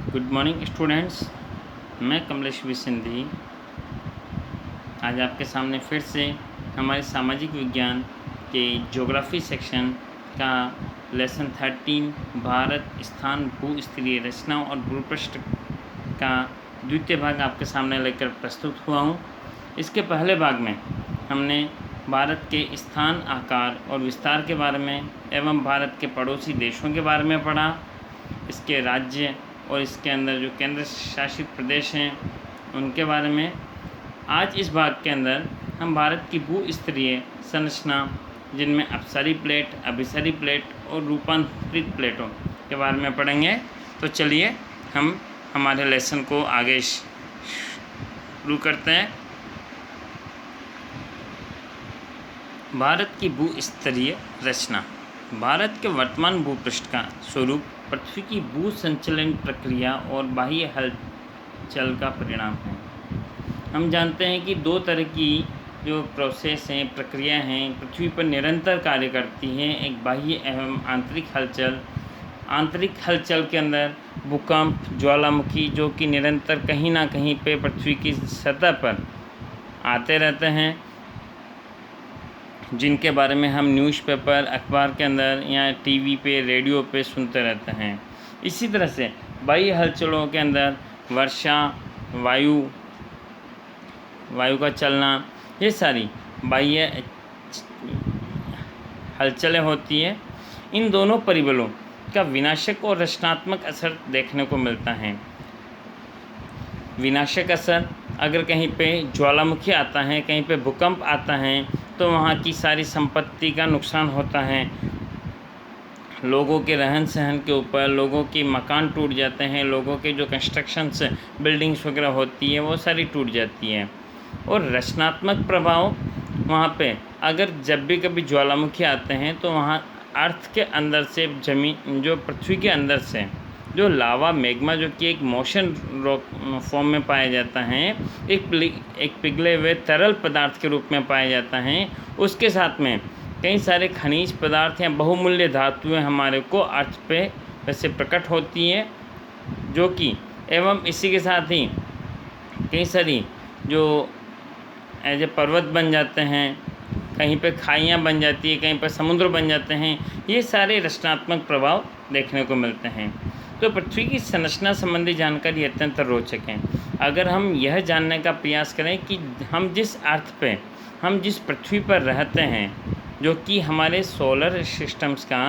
Good morning students. मैं कमलेश सिंधी आज आपके सामने फिर से हमारे सामाजिक विज्ञान के ज्योग्राफी सेक्शन का लेसन 13 भारत स्थान भूस्तरीय रचना और भूपृष्ठ का द्वितीय भाग आपके सामने लेकर प्रस्तुत हुआ हूँ। इसके पहले भाग में हमने भारत के स्थान, आकार और विस्तार के बारे में एवं भारत के पड़ोसी देशों के बारे में पढ़ा, इसके राज्य और इसके अंदर जो केंद्र शासित प्रदेश हैं उनके बारे में। आज इस भाग के अंदर हम भारत की भूस्तरीय संरचना, जिनमें अपसरी प्लेट, अभिसरी प्लेट और रूपांतरित प्लेटों के बारे में पढ़ेंगे। तो चलिए हम हमारे लेसन को आगे शुरू करते हैं। भारत की भूस्तरीय रचना। भारत के वर्तमान भूपृष्ठ का स्वरूप पृथ्वी की भू संचलन प्रक्रिया और बाह्य हलचल का परिणाम है। हम जानते हैं कि दो तरह की जो प्रोसेस हैं, प्रक्रिया हैं, पृथ्वी पर निरंतर कार्य करती हैं। एक बाह्य एवं आंतरिक हलचल। आंतरिक हलचल के अंदर भूकंप, ज्वालामुखी जो कि निरंतर कहीं ना कहीं पे पृथ्वी की सतह पर आते रहते हैं, जिनके बारे में हम न्यूज़पेपर, अखबार के अंदर या टीवी पे, रेडियो पे सुनते रहते हैं। इसी तरह से बाह्य हलचलों के अंदर वर्षा, वायु का चलना, ये सारी बाह्य हलचलें होती हैं। इन दोनों परिबलों का विनाशक और रचनात्मक असर देखने को मिलता है। विनाशक असर, अगर कहीं पे ज्वालामुखी आता है, कहीं पे भूकंप आता है, तो वहाँ की सारी संपत्ति का नुकसान होता है। लोगों के रहन सहन के ऊपर, लोगों के मकान टूट जाते हैं, लोगों के जो कंस्ट्रक्शंस, बिल्डिंग्स वगैरह होती हैं वो सारी टूट जाती हैं। और रचनात्मक प्रभाव वहाँ पे, अगर जब भी कभी ज्वालामुखी आते हैं तो वहाँ अर्थ के अंदर से, जमीन जो पृथ्वी के अंदर से जो लावा मैग्मा, जो कि एक मोशन रॉक फॉर्म में पाया जाता है, एक पिघले हुए तरल पदार्थ के रूप में पाया जाता है। उसके साथ में कई सारे खनिज पदार्थ या बहुमूल्य धातुएं हमारे को अर्थ पे वैसे प्रकट होती हैं, जो कि एवं इसी के साथ ही कई सारी जो ऐसे पर्वत बन जाते हैं, कहीं पे खाइयाँ बन जाती है, कहीं पर समुद्र बन जाते हैं। ये सारे रचनात्मक प्रभाव देखने को मिलते हैं। तो पृथ्वी की संरचना संबंधी जानकारी अत्यंत रोचक है। अगर हम यह जानने का प्रयास करें कि हम जिस अर्थ पे, हम जिस पृथ्वी पर रहते हैं, जो कि हमारे सोलर सिस्टम्स का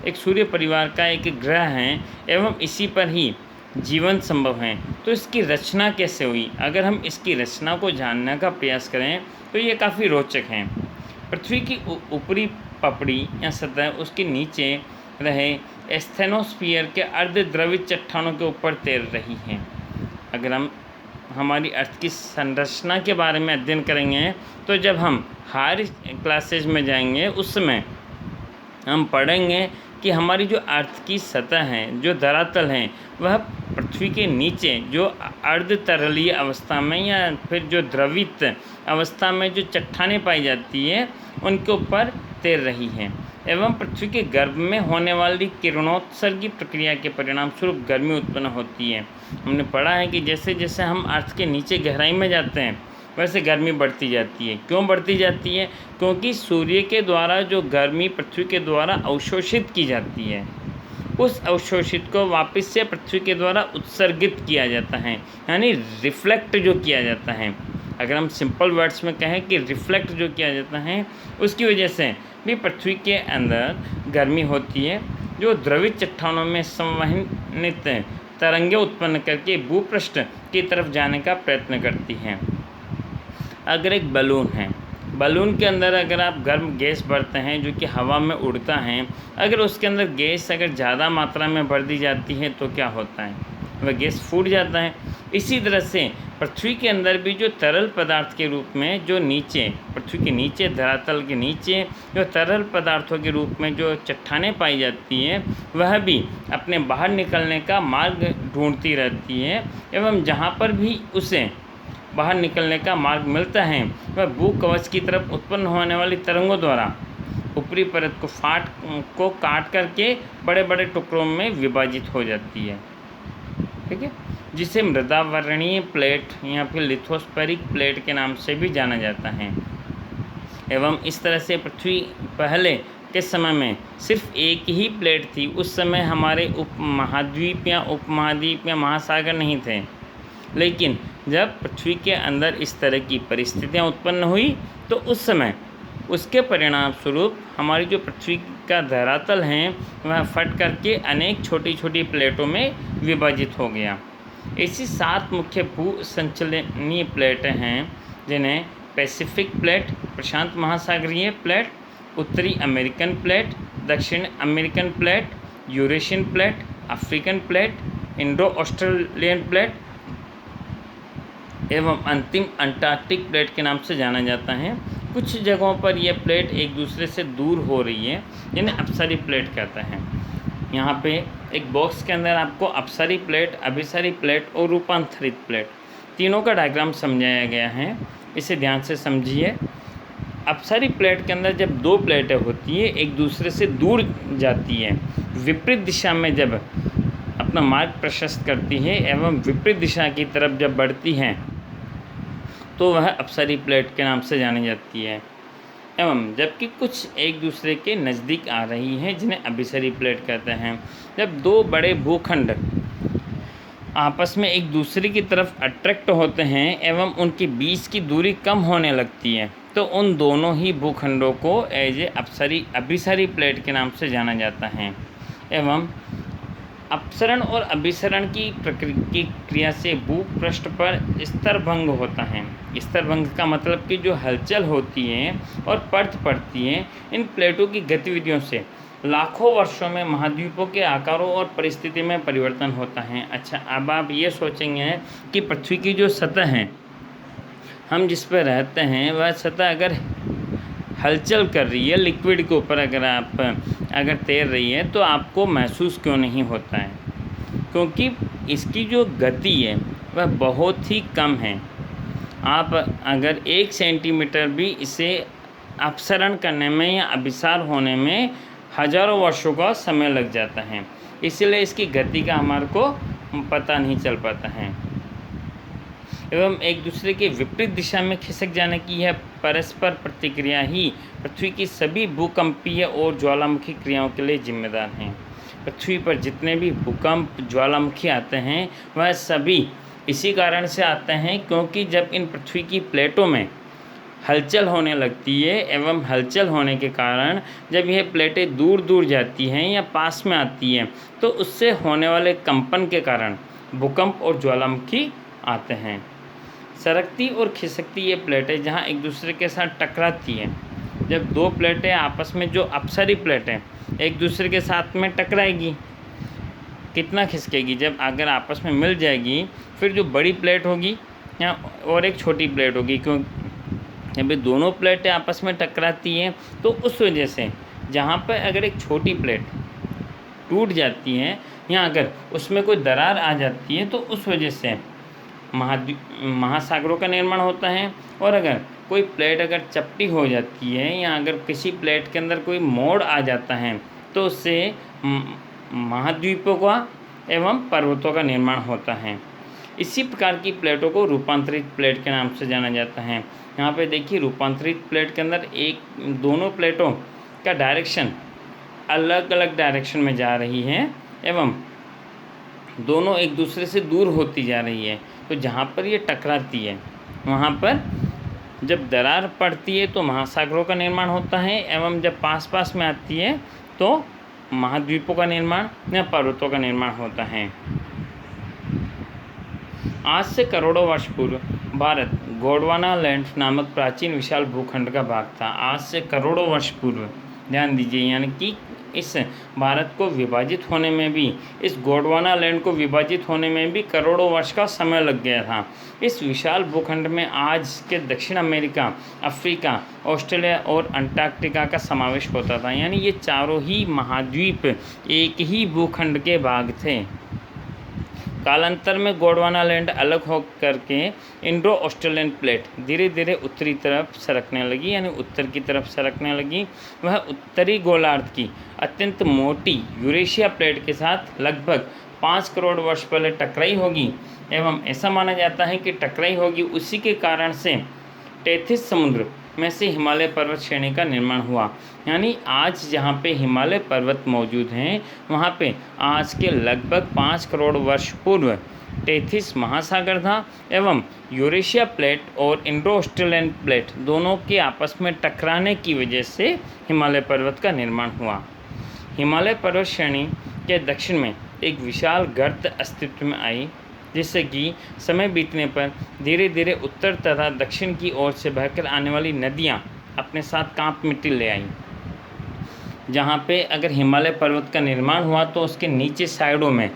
एक सूर्य परिवार का एक ग्रह है एवं इसी पर ही जीवन संभव है, तो इसकी रचना कैसे हुई, अगर हम इसकी रचना को जानने का प्रयास करें तो ये काफ़ी रोचक है। पृथ्वी की ऊपरी पपड़ी या सतह, उसके नीचे रहे स्टेनोस्फीयर के अर्धद्रवित चट्टानों के ऊपर तैर रही हैं। अगर हम हमारी अर्थ की संरचना के बारे में अध्ययन करेंगे तो जब हम हायर क्लासेज में जाएंगे उस समय हम पढ़ेंगे कि हमारी जो अर्थ की सतह है, जो धरातल है, वह पृथ्वी के नीचे जो अर्धतरलीय अवस्था में या फिर जो द्रवित अवस्था में जो चट्टानें पाई जाती है उनके ऊपर तैर रही हैं एवं पृथ्वी के गर्भ में होने वाली किरणोत्सर्गी प्रक्रिया के परिणाम स्वरूप गर्मी उत्पन्न होती है। हमने पढ़ा है कि जैसे जैसे हम अर्थ के नीचे गहराई में जाते हैं वैसे गर्मी बढ़ती जाती है। क्यों बढ़ती जाती है? क्योंकि सूर्य के द्वारा जो गर्मी पृथ्वी के द्वारा अवशोषित की जाती है, उस अवशोषित को वापस से पृथ्वी के द्वारा उत्सर्गित किया जाता है, यानी रिफ्लेक्ट जो किया जाता है। अगर हम सिंपल वर्ड्स में कहें कि रिफ्लेक्ट जो किया जाता है, उसकी वजह से भी पृथ्वी के अंदर गर्मी होती है, जो द्रवित चट्टानों में संवहनित तरंगें उत्पन्न करके भूपृष्ठ की तरफ जाने का प्रयत्न करती हैं। अगर एक बलून है, बलून के अंदर अगर आप गर्म गैस भरते हैं जो कि हवा में उड़ता है, अगर उसके अंदर गैस अगर ज़्यादा मात्रा में भर दी जाती है तो क्या होता है? वह गैस फूट जाता है। इसी तरह से पृथ्वी के अंदर भी जो तरल पदार्थ के रूप में जो नीचे, पृथ्वी के नीचे, धरातल के नीचे जो तरल पदार्थों के रूप में जो चट्टानें पाई जाती हैं, वह भी अपने बाहर निकलने का मार्ग ढूंढती रहती है एवं जहाँ पर भी उसे बाहर निकलने का मार्ग मिलता है वह भूकवच की तरफ उत्पन्न होने वाली तरंगों द्वारा ऊपरी परत को काट करके बड़े बड़े टुकड़ों में विभाजित हो जाती है। ठीक है, जिसे मृदावरणीय प्लेट या फिर लिथोस्फेरिक प्लेट के नाम से भी जाना जाता है। एवं इस तरह से पृथ्वी पहले के समय में सिर्फ एक ही प्लेट थी। उस समय हमारे उपमहाद्वीप या उपमहाद्वीप या महासागर नहीं थे, लेकिन जब पृथ्वी के अंदर इस तरह की परिस्थितियां उत्पन्न हुई तो उस समय उसके परिणाम स्वरूप हमारी जो पृथ्वी का धरातल है वह फट करके अनेक छोटी छोटी प्लेटों में विभाजित हो गया। ऐसी 7 मुख्य भू संचलनीय प्लेटें हैं, जिन्हें पैसिफिक प्लेट, प्रशांत महासागरीय प्लेट, उत्तरी अमेरिकन प्लेट, दक्षिण American plate, Eurasian plate, African plate, Indo Australian plate एवं अंतिम अंटार्कटिक प्लेट के नाम से जाना जाता है। कुछ जगहों पर यह प्लेट एक दूसरे से दूर हो रही है, जिन्हें अपसरी प्लेट कहते हैं। यहाँ पे एक बॉक्स के अंदर आपको अपसरी प्लेट, अभिसरी प्लेट और रूपांतरित प्लेट तीनों का डायग्राम समझाया गया है, इसे ध्यान से समझिए। अपसरी प्लेट के अंदर जब 2 प्लेटें होती है एक दूसरे से दूर जाती है, विपरीत दिशा में जब अपना मार्ग प्रशस्त करती है एवं विपरीत दिशा की तरफ जब बढ़ती हैं तो वह अपसरी प्लेट के नाम से जानी जाती है। एवं जबकि कुछ एक दूसरे के नज़दीक आ रही हैं, जिन्हें अभिसरी प्लेट कहते हैं। जब 2 बड़े भूखंड आपस में एक दूसरे की तरफ अट्रैक्ट होते हैं एवं उनके बीच की दूरी कम होने लगती है तो उन दोनों ही भूखंडों को अभिसरी प्लेट के नाम से जाना जाता है। एवं अपसरण और अभिसरण की क्रिया से भूपृष्ठ पर स्तरभंग होता है। स्तरभंग का मतलब कि जो हलचल होती है और परत पड़ती है, इन प्लेटों की गतिविधियों से लाखों वर्षों में महाद्वीपों के आकारों और परिस्थिति में परिवर्तन होता है। अच्छा, अब आप ये सोचेंगे कि पृथ्वी की जो सतह है, हम जिस पर रहते हैं, वह सतह अगर हलचल कर रही है, लिक्विड के ऊपर अगर तैर रही है तो आपको महसूस क्यों नहीं होता है? क्योंकि इसकी जो गति है वह बहुत ही कम है। आप अगर 1 सेंटीमीटर भी इसे अपसरण करने में या अभिसार होने में हज़ारों वर्षों का समय लग जाता है, इसलिए इसकी गति का हमारे को पता नहीं चल पाता है। एवं एक दूसरे के विपरीत दिशा में खिसक जाने की यह परस्पर प्रतिक्रिया ही पृथ्वी की सभी भूकंपीय और ज्वालामुखी क्रियाओं के लिए जिम्मेदार हैं। पृथ्वी पर जितने भी भूकंप, ज्वालामुखी आते हैं वह सभी इसी कारण से आते हैं क्योंकि जब इन पृथ्वी की प्लेटों में हलचल होने लगती है एवं हलचल होने के कारण जब यह प्लेटें दूर दूर जाती हैं या पास में आती हैं तो उससे होने वाले कंपन के कारण भूकंप और ज्वालामुखी आते हैं। सरकती और खिसकती ये प्लेटें जहाँ एक दूसरे के साथ टकराती हैं, जब 2 प्लेटें आपस में, जो अपसरी प्लेटें एक दूसरे के साथ में टकराएगी, कितना खिसकेगी? जब अगर आपस में मिल जाएगी, फिर जो बड़ी प्लेट होगी या और एक छोटी प्लेट होगी, क्यों जब ये दोनों प्लेटें आपस में टकराती हैं तो उस वजह से जहाँ पर अगर एक छोटी प्लेट टूट जाती है या अगर उसमें कोई दरार आ जाती है तो उस वजह से महासागरों का निर्माण होता है। और अगर कोई प्लेट अगर चपटी हो जाती है या अगर किसी प्लेट के अंदर कोई मोड़ आ जाता है तो उससे महाद्वीपों का एवं पर्वतों का निर्माण होता है। इसी प्रकार की प्लेटों को रूपांतरित प्लेट के नाम से जाना जाता है। यहाँ पे देखिए, रूपांतरित प्लेट के अंदर दोनों प्लेटों का डायरेक्शन अलग अलग डायरेक्शन में जा रही है एवं दोनों एक दूसरे से दूर होती जा रही है। तो जहाँ पर ये टकराती है वहाँ पर जब दरार पड़ती है तो महासागरों का निर्माण होता है एवं जब पास पास में आती है तो महाद्वीपों का निर्माण या पर्वतों का निर्माण होता है। आज से करोड़ों वर्ष पूर्व भारत गोंडवाना लैंड नामक प्राचीन विशाल भूखंड का भाग था। आज से करोड़ों वर्ष पूर्व, ध्यान दीजिए, यानी कि इस भारत को विभाजित होने में भी, इस गोंडवाना लैंड को विभाजित होने में भी करोड़ों वर्ष का समय लग गया था। इस विशाल भूखंड में आज के दक्षिण अमेरिका, अफ्रीका, ऑस्ट्रेलिया और अंटार्कटिका का समावेश होता था। यानी ये चारों ही महाद्वीप एक ही भूखंड के भाग थे। कालांतर में गोंडवाना लैंड अलग हो करके इंडो ऑस्ट्रेलियन प्लेट धीरे धीरे उत्तरी तरफ सरकने लगी, यानी उत्तर की तरफ सरकने लगी। वह उत्तरी गोलार्ध की अत्यंत मोटी यूरेशिया प्लेट के साथ लगभग 5 करोड़ वर्ष पहले टकराई होगी एवं ऐसा माना जाता है कि टकराई होगी, उसी के कारण से टेथिस समुद्र में से हिमालय पर्वत श्रेणी का निर्माण हुआ। यानी आज जहाँ पे हिमालय पर्वत मौजूद हैं वहाँ पे आज के लगभग 5 करोड़ वर्ष पूर्व टेथिस महासागर था एवं यूरेशिया प्लेट और इंडो ऑस्ट्रेलियन प्लेट दोनों के आपस में टकराने की वजह से हिमालय पर्वत का निर्माण हुआ। हिमालय पर्वत श्रेणी के दक्षिण में एक विशाल गर्त अस्तित्व में आई, जिससे कि समय बीतने पर धीरे धीरे उत्तर तथा दक्षिण की ओर से बहकर आने वाली नदियाँ अपने साथ कांप मिट्टी ले आईं। जहाँ पे अगर हिमालय पर्वत का निर्माण हुआ तो उसके नीचे साइडों में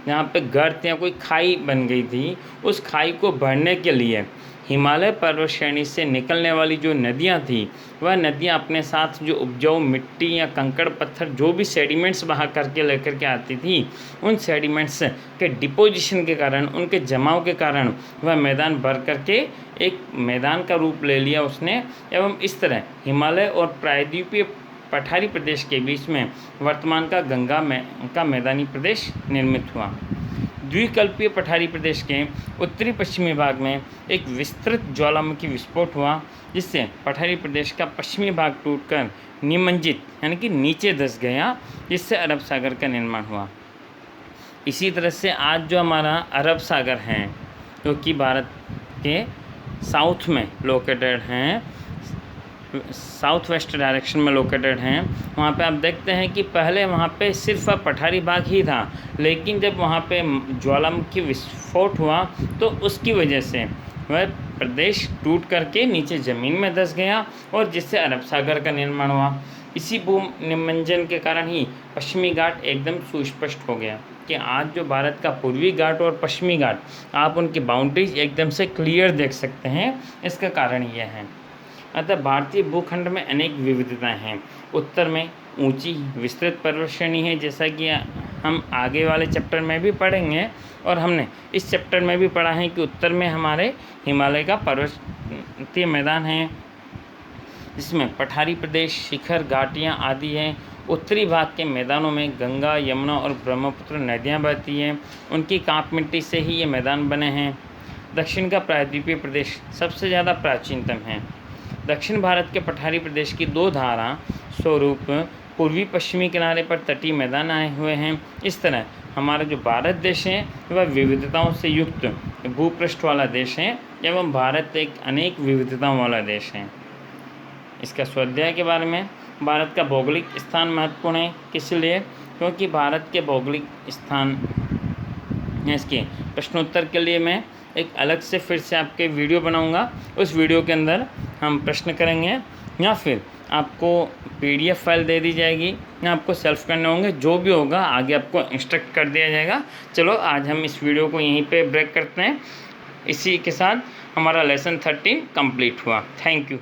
जहाँ पे गर्त या कोई खाई बन गई थी, उस खाई को भरने के लिए हिमालय पर्वत श्रेणी से निकलने वाली जो नदियाँ थी वह नदियाँ अपने साथ जो उपजाऊ मिट्टी या कंकड़ पत्थर जो भी सेडिमेंट्स बहा करके लेकर के आती थी, उन सेडिमेंट्स के डिपोजिशन के कारण, उनके जमाव के कारण वह मैदान भर करके एक मैदान का रूप ले लिया उसने एवं इस तरह हिमालय और प्रायद्वीपीय पठारी प्रदेश के बीच में वर्तमान का गंगा का मैदानी प्रदेश निर्मित हुआ। द्विकल्पीय पठारी प्रदेश के उत्तरी पश्चिमी भाग में एक विस्तृत ज्वालामुखी विस्फोट हुआ, जिससे पठारी प्रदेश का पश्चिमी भाग टूटकर निमज्जित यानी कि नीचे धंस गया, जिससे अरब सागर का निर्माण हुआ। इसी तरह से आज जो हमारा अरब सागर है जो कि भारत के साउथ में लोकेटेड हैं, साउथ वेस्ट डायरेक्शन में लोकेटेड हैं, वहाँ पे आप देखते हैं कि पहले वहाँ पे सिर्फ पठारी भाग ही था, लेकिन जब वहाँ पे ज्वालामुखी विस्फोट हुआ तो उसकी वजह से वह प्रदेश टूट करके नीचे ज़मीन में धंस गया और जिससे अरब सागर का निर्माण हुआ। इसी भूमि निमज्जन के कारण ही पश्चिमी घाट एकदम सुस्पष्ट हो गया कि आज जो भारत का पूर्वी घाट और पश्चिमी घाट आप उनकी बाउंड्रीज एकदम से क्लियर देख सकते हैं। इसका कारण यह है। अतः भारतीय भूखंड में अनेक विविधताएं हैं। उत्तर में ऊंची विस्तृत पर्वत श्रेणी है, जैसा कि हम आगे वाले चैप्टर में भी पढ़ेंगे और हमने इस चैप्टर में भी पढ़ा है कि उत्तर में हमारे हिमालय का पर्वतीय मैदान है, जिसमें पठारी प्रदेश, शिखर, घाटियाँ आदि हैं। उत्तरी भाग के मैदानों में गंगा, यमुना और ब्रह्मपुत्र नदियाँ बहती हैं, उनकी कांप मिट्टी से ही ये मैदान बने हैं। दक्षिण का प्रायद्वीपीय प्रदेश सबसे ज़्यादा प्राचीनतम है। दक्षिण भारत के पठारी प्रदेश की दो धारा स्वरूप पूर्वी पश्चिमी किनारे पर तटीय मैदान आए हुए हैं। इस तरह हमारा जो भारत देश है वह विविधताओं से युक्त भूपृष्ठ वाला देश है एवं भारत एक अनेक विविधताओं वाला देश है। इसका स्वाध्याय के बारे में, भारत का भौगोलिक स्थान महत्वपूर्ण है, किस लिए? क्योंकि भारत के भौगोलिक स्थान इसके प्रश्नोत्तर के लिए मैं एक अलग से फिर से आपके वीडियो बनाऊंगा। उस वीडियो के अंदर हम प्रश्न करेंगे या फिर आपको PDF फाइल दे दी जाएगी या आपको सेल्फ करने होंगे, जो भी होगा आगे आपको इंस्ट्रक्ट कर दिया जाएगा। चलो आज हम इस वीडियो को यहीं पे ब्रेक करते हैं। इसी के साथ हमारा लेसन 13 कंप्लीट हुआ। Thank you.